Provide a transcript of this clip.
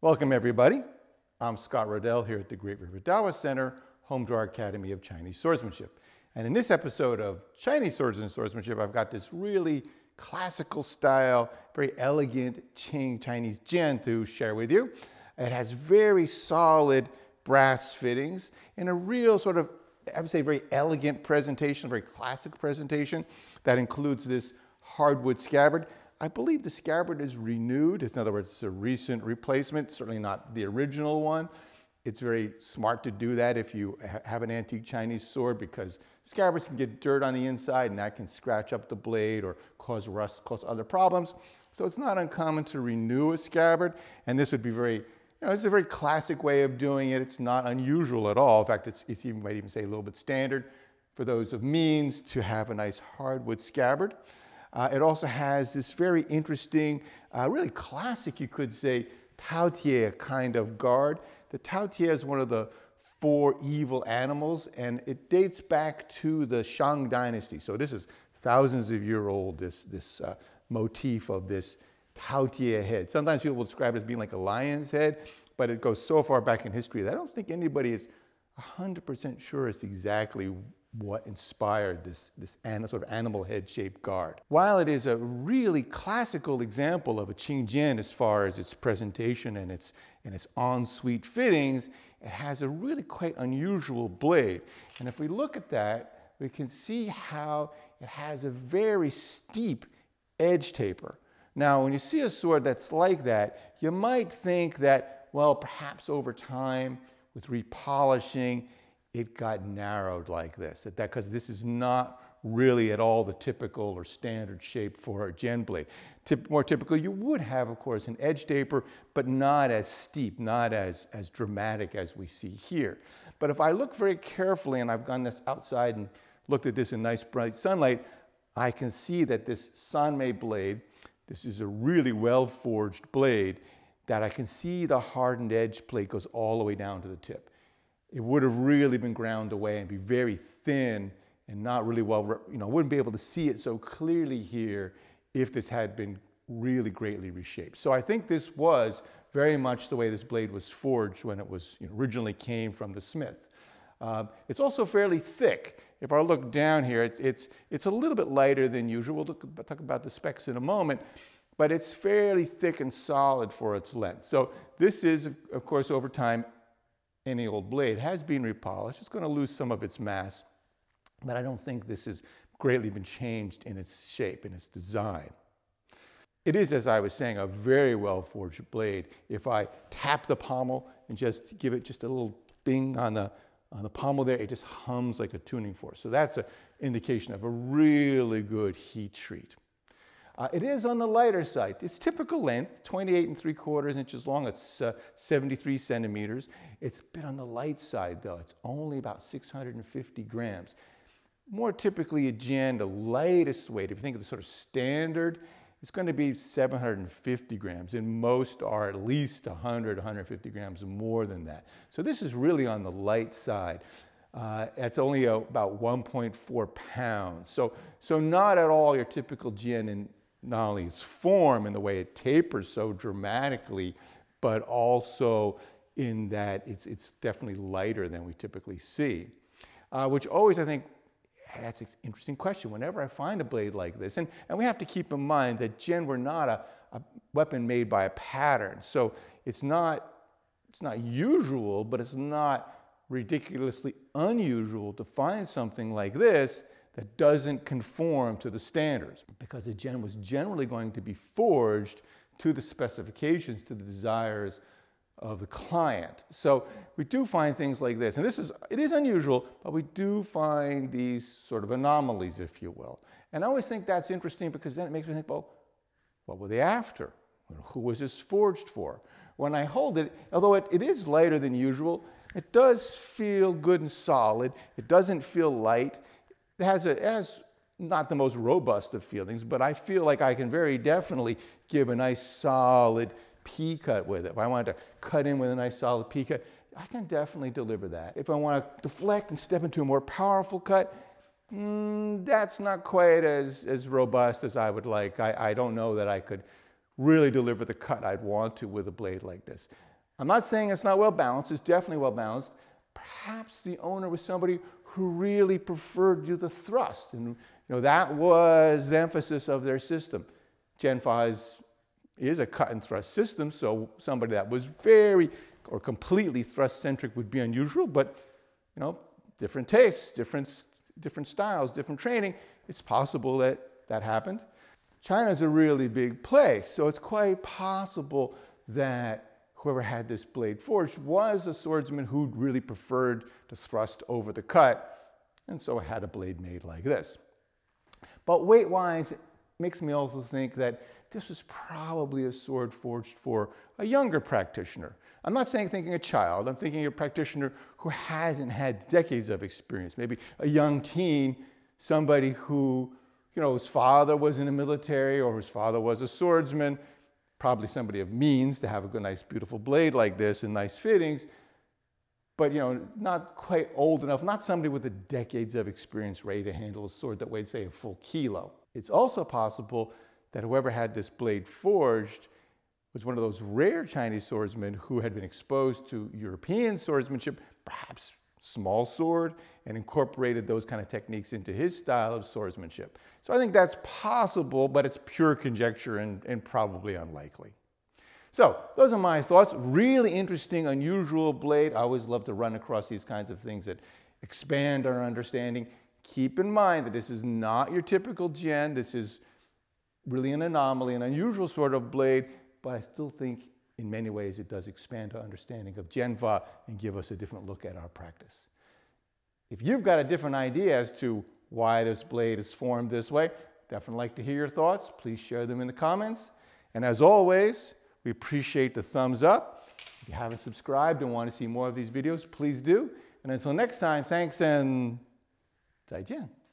Welcome everybody. I'm Scott Rodell here at the Great River Dawa Center, home to our Academy of Chinese Swordsmanship. And in this episode of Chinese Swords and Swordsmanship, I've got this really classical style, very elegant Qing Chinese Jian to share with you. It has very solid brass fittings and a real sort of, I would say, very elegant presentation, very classic presentation that includes this hardwood scabbard. I believe the scabbard is renewed. In other words, it's a recent replacement, certainly not the original one. It's very smart to do that if you have an antique Chinese sword, because scabbards can get dirt on the inside and that can scratch up the blade or cause rust, cause other problems. So it's not uncommon to renew a scabbard, and this would be very, it's a very classic way of doing it. It's not unusual at all. In fact, it's even, might even say a little bit standard for those of means to have a nice hardwood scabbard. It also has this very interesting, really classic, you could say, taotie kind of guard. The taotie is one of the four evil animals, and it dates back to the Shang dynasty. So this is thousands of years old, this motif of this taotie head. Sometimes people will describe it as being like a lion's head, but it goes so far back in history that I don't think anybody is 100% sure it's exactly what inspired this sort of animal head-shaped guard. While it is a really classical example of a Qing Jian as far as its presentation and its ensuite fittings, it has a really quite unusual blade. And if we look at that, we can see how it has a very steep edge taper. Now, when you see a sword that's like that, you might think that, well, perhaps over time, with repolishing, it got narrowed like this, because this is not really at all the typical or standard shape for a Jian blade. More typically, you would have, of course, an edge taper, but not as steep, not as dramatic as we see here. But if I look very carefully, and I've gone this outside and looked at this in nice bright sunlight, I can see that this Sanmei blade, this is a really well-forged blade, that I can see the hardened edge plate goes all the way down to the tip. It would have really been ground away and be very thin and not really well, wouldn't be able to see it so clearly here if this had been really greatly reshaped. So I think this was very much the way this blade was forged when it was originally came from the smith. It's also fairly thick. If I look down here, it's a little bit lighter than usual. We'll talk about the specs in a moment, but it's fairly thick and solid for its length. So this is, of course, over time, any old blade has been repolished. It's going to lose some of its mass, but I don't think this has greatly been changed in its shape, in its design. It is, as I was saying, a very well forged blade. If I tap the pommel and just give it just a little bing on the pommel there, it just hums like a tuning fork. So that's an indication of a really good heat treat. It is on the lighter side. It's typical length, 28 3/4 inches long. It's 73 centimeters. It's a bit on the light side, though. It's only about 650 grams. More typically a Jian, the lightest weight, if you think of the sort of standard, it's going to be 750 grams, and most are at least 100, 150 grams more than that. So this is really on the light side. It's only about 1.4 pounds. So not at all your typical Jian in not only its form and the way it tapers so dramatically, but also in that it's definitely lighter than we typically see. Which always, I think, that's an interesting question. Whenever I find a blade like this, and we have to keep in mind that Jian were not a weapon made by a pattern. So it's not usual, but it's not ridiculously unusual to find something like this that doesn't conform to the standards, because the Jian was generally going to be forged to the specifications, to the desires of the client. So we do find things like this, and it is unusual, but we do find these sort of anomalies, if you will. And I always think that's interesting, because then it makes me think, well, what were they after? Who was this forged for? When I hold it, although it is lighter than usual, it does feel good and solid. It doesn't feel light. It has not the most robust of feelings, but I feel like I can very definitely give a nice solid P-cut with it. If I wanted to cut in with a nice solid P-cut, I can definitely deliver that. If I want to deflect and step into a more powerful cut, that's not quite as robust as I would like. I don't know that I could really deliver the cut I'd want to with a blade like this. I'm not saying it's not well balanced, it's definitely well balanced. Perhaps the owner was somebody who really preferred the thrust, and that was the emphasis of their system. Jian is a cut and thrust system, so somebody that was very or completely thrust-centric would be unusual, but different tastes, different styles, different training, it's possible that that happened. China's a really big place, so it's quite possible that whoever had this blade forged was a swordsman who really preferred to thrust over the cut, and so had a blade made like this. But weight-wise, it makes me also think that this was probably a sword forged for a younger practitioner. I'm not thinking a child, I'm thinking a practitioner who hasn't had decades of experience, maybe a young teen, somebody who, his father was in the military or his father was a swordsman, probably somebody of means to have a good, nice, beautiful blade like this and nice fittings, but not quite old enough, not somebody with the decades of experience ready to handle a sword that weighed, say, a full kilo. It's also possible that whoever had this blade forged was one of those rare Chinese swordsmen who had been exposed to European swordsmanship, perhaps small sword, and incorporated those kind of techniques into his style of swordsmanship. So I think that's possible, but it's pure conjecture and probably unlikely. So those are my thoughts. Really interesting, unusual blade. I always love to run across these kinds of things that expand our understanding. Keep in mind that this is not your typical Jian. This is really an anomaly, an unusual sort of blade, but I still think in many ways it does expand our understanding of Jianfa and give us a different look at our practice. If you've got a different idea as to why this blade is formed this way, definitely like to hear your thoughts. Please share them in the comments. And as always, we appreciate the thumbs up. If you haven't subscribed and want to see more of these videos, please do. And until next time, thanks and 再见.